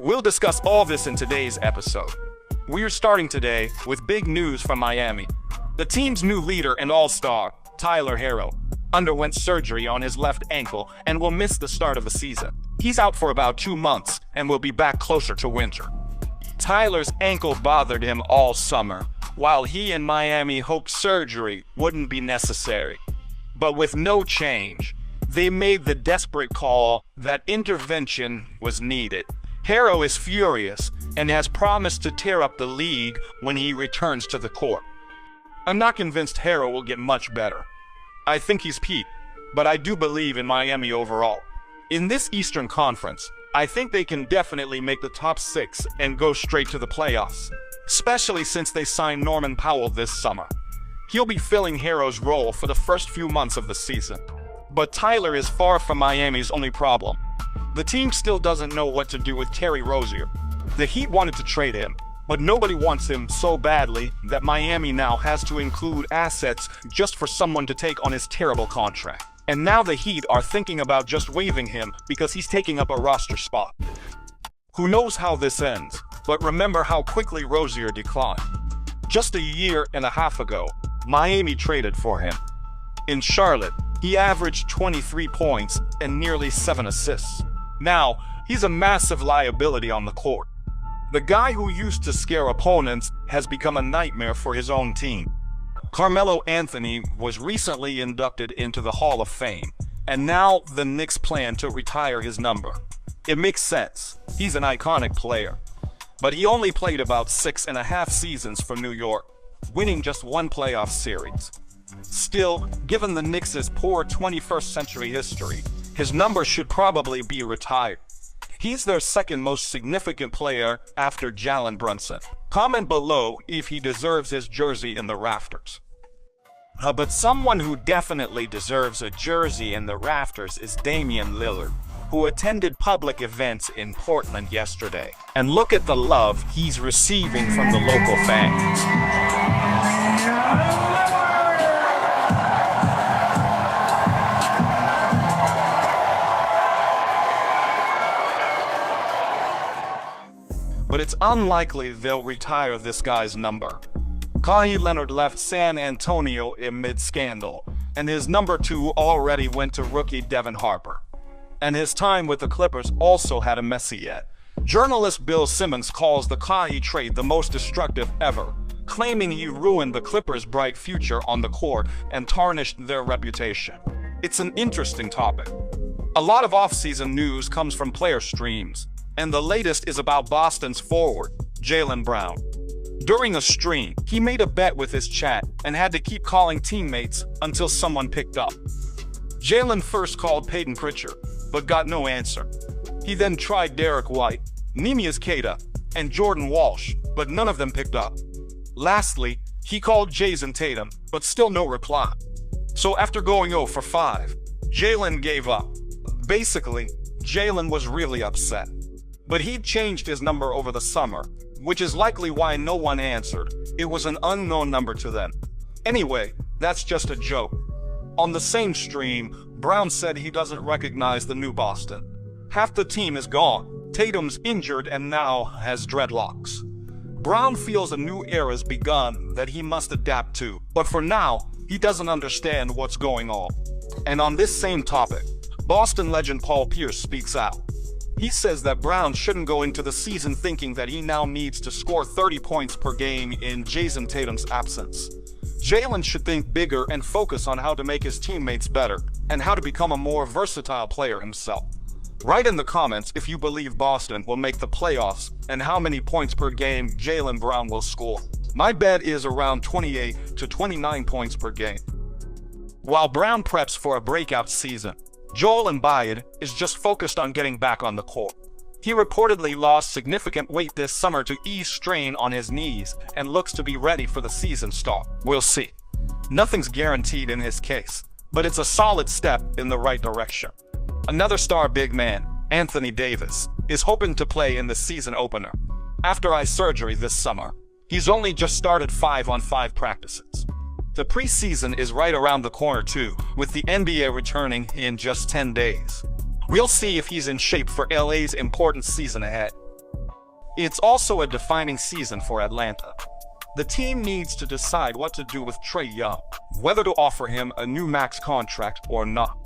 We'll discuss all this in today's episode. We're starting today with big news from Miami. The team's new leader and all-star, Tyler Herro, underwent surgery on his left ankle and will miss the start of the season. He's out for about 2 months and will be back closer to winter. Tyler's ankle bothered him all summer, while he and Miami hoped surgery wouldn't be necessary. But with no change, they made the desperate call that intervention was needed. Herro is furious and has promised to tear up the league when he returns to the court. I'm not convinced Herro will get much better. I think he's peaked, but I do believe in Miami overall. In this Eastern Conference, I think they can definitely make the top 6 and go straight to the playoffs, especially since they signed Norman Powell this summer. He'll be filling Herro's role for the first few months of the season. But Tyler is far from Miami's only problem. The team still doesn't know what to do with Terry Rozier. The Heat wanted to trade him, but nobody wants him so badly that Miami now has to include assets just for someone to take on his terrible contract. And now the Heat are thinking about just waiving him because he's taking up a roster spot. Who knows how this ends, but remember how quickly Rozier declined. Just a year and a half ago, Miami traded for him. In Charlotte, he averaged 23 points and nearly 7 assists. Now, he's a massive liability on the court. The guy who used to scare opponents has become a nightmare for his own team. Carmelo Anthony was recently inducted into the Hall of Fame, and now the Knicks plan to retire his number. It makes sense. He's an iconic player. But he only played about 6.5 seasons for New York, winning just 1 playoff series. Still, given the Knicks' poor 21st century history, his number should probably be retired. He's their second most significant player after Jalen Brunson. Comment below if he deserves his jersey in the rafters. But someone who definitely deserves a jersey in the rafters is Damian Lillard, who attended public events in Portland yesterday. And look at the love he's receiving from the local fans. But it's unlikely they'll retire this guy's number. Kawhi Leonard left San Antonio amid scandal, and his number 2 already went to rookie Devin Harper. And his time with the Clippers also had a messy end. Journalist Bill Simmons calls the Kawhi trade the most destructive ever, claiming he ruined the Clippers' bright future on the court and tarnished their reputation. It's an interesting topic. A lot of off-season news comes from player streams, and the latest is about Boston's forward, Jaylen Brown. During a stream, he made a bet with his chat and had to keep calling teammates until someone picked up. Jaylen first called Peyton Pritchard, but got no answer. He then tried Derek White, Neemias Queta, and Jordan Walsh, but none of them picked up. Lastly, he called Jason Tatum, but still no reply. So after going 0 for 5, Jaylen gave up. Basically, Jaylen was really upset. But he'd changed his number over the summer, which is likely why no one answered. It was an unknown number to them. Anyway, that's just a joke. On the same stream, Brown said he doesn't recognize the new Boston. Half the team is gone. Tatum's injured and now has dreadlocks. Brown feels a new era's begun that he must adapt to, but for now, he doesn't understand what's going on. And on this same topic, Boston legend Paul Pierce speaks out. He says that Brown shouldn't go into the season thinking that he now needs to score 30 points per game in Jason Tatum's absence. Jaylen should think bigger and focus on how to make his teammates better and how to become a more versatile player himself. Write in the comments if you believe Boston will make the playoffs and how many points per game Jaylen Brown will score. My bet is around 28 to 29 points per game. While Brown preps for a breakout season, Joel Embiid is just focused on getting back on the court. He reportedly lost significant weight this summer to ease strain on his knees and looks to be ready for the season start. We'll see. Nothing's guaranteed in his case, but it's a solid step in the right direction. Another star big man, Anthony Davis, is hoping to play in the season opener. After eye surgery this summer, he's only just started 5-on-5 practices. The preseason is right around the corner too, with the NBA returning in just 10 days. We'll see if he's in shape for LA's important season ahead. It's also a defining season for Atlanta. The team needs to decide what to do with Trae Young, whether to offer him a new max contract or not.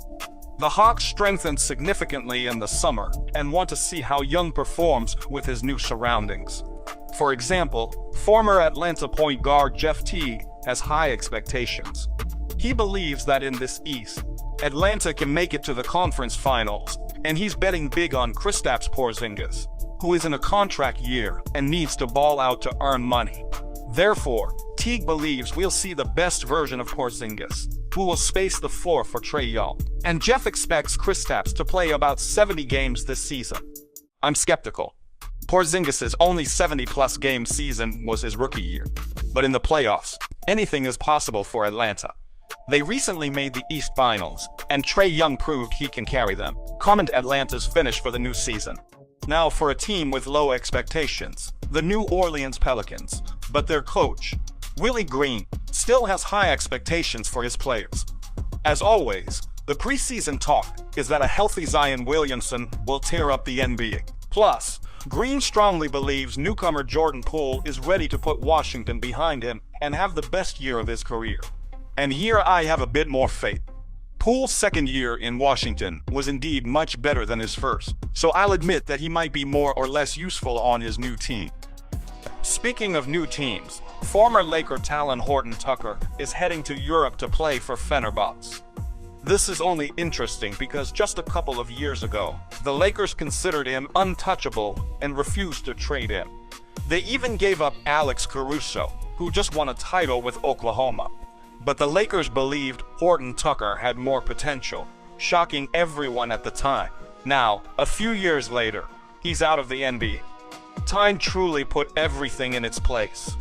The Hawks strengthened significantly in the summer and want to see how Young performs with his new surroundings. For example, former Atlanta point guard Jeff Teague has high expectations. He believes that in this East, Atlanta can make it to the conference finals, and he's betting big on Kristaps Porzingis, who is in a contract year and needs to ball out to earn money. Therefore, Teague believes we'll see the best version of Porzingis, who will space the floor for Trae Young. And Jeff expects Kristaps to play about 70 games this season. I'm skeptical. Porzingis' only 70-plus game season was his rookie year. But in the playoffs, anything is possible for Atlanta. They recently made the East Finals, and Trae Young proved he can carry them. Comment Atlanta's finish for the new season. Now for a team with low expectations, the New Orleans Pelicans. But their coach, Willie Green, still has high expectations for his players. As always, the preseason talk is that a healthy Zion Williamson will tear up the NBA. Plus, Green strongly believes newcomer Jordan Poole is ready to put Washington behind him and have the best year of his career. And here I have a bit more faith. Poole's second year in Washington was indeed much better than his first, so I'll admit that he might be more or less useful on his new team. Speaking of new teams, former Laker talent Horton Tucker is heading to Europe to play for Fenerbahce. This is only interesting because just a couple of years ago, the Lakers considered him untouchable and refused to trade him. They even gave up Alex Caruso, who just won a title with Oklahoma. But the Lakers believed Horton Tucker had more potential, shocking everyone at the time. Now, a few years later, he's out of the NBA. Time truly put everything in its place.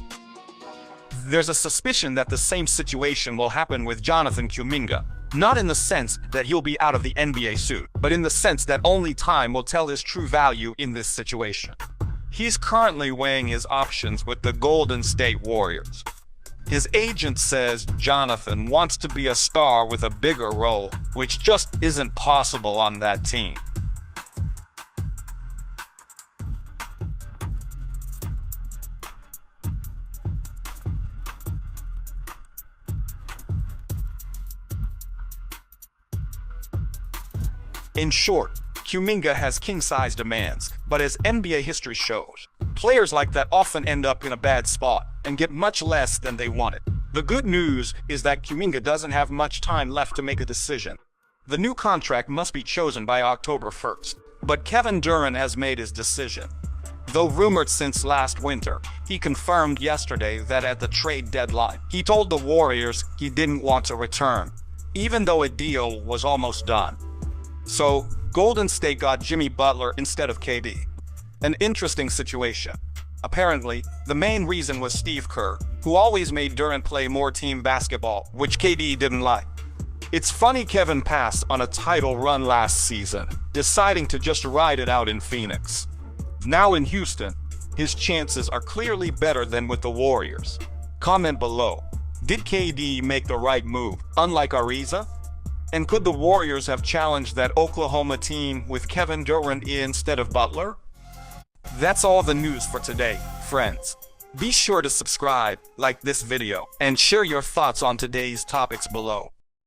There's a suspicion that the same situation will happen with Jonathan Kuminga, not in the sense that he'll be out of the NBA soon, but in the sense that only time will tell his true value in this situation. He's currently weighing his options with the Golden State Warriors. His agent says Jonathan wants to be a star with a bigger role, which just isn't possible on that team. In short, Kuminga has king-size demands, but as NBA history shows, players like that often end up in a bad spot and get much less than they wanted. The good news is that Kuminga doesn't have much time left to make a decision. The new contract must be chosen by October 1st, but Kevin Durant has made his decision. Though rumored since last winter, he confirmed yesterday that at the trade deadline, he told the Warriors he didn't want to return, even though a deal was almost done. So, Golden State got Jimmy Butler instead of KD. An interesting situation. Apparently, the main reason was Steve Kerr, who always made Durant play more team basketball, which KD didn't like. It's funny Kevin passed on a title run last season, deciding to just ride it out in Phoenix. Now in Houston, his chances are clearly better than with the Warriors. Comment below. Did KD make the right move, unlike Ariza? And could the Warriors have challenged that Oklahoma team with Kevin Durant instead of Butler? That's all the news for today, friends. Be sure to subscribe, like this video, and share your thoughts on today's topics below.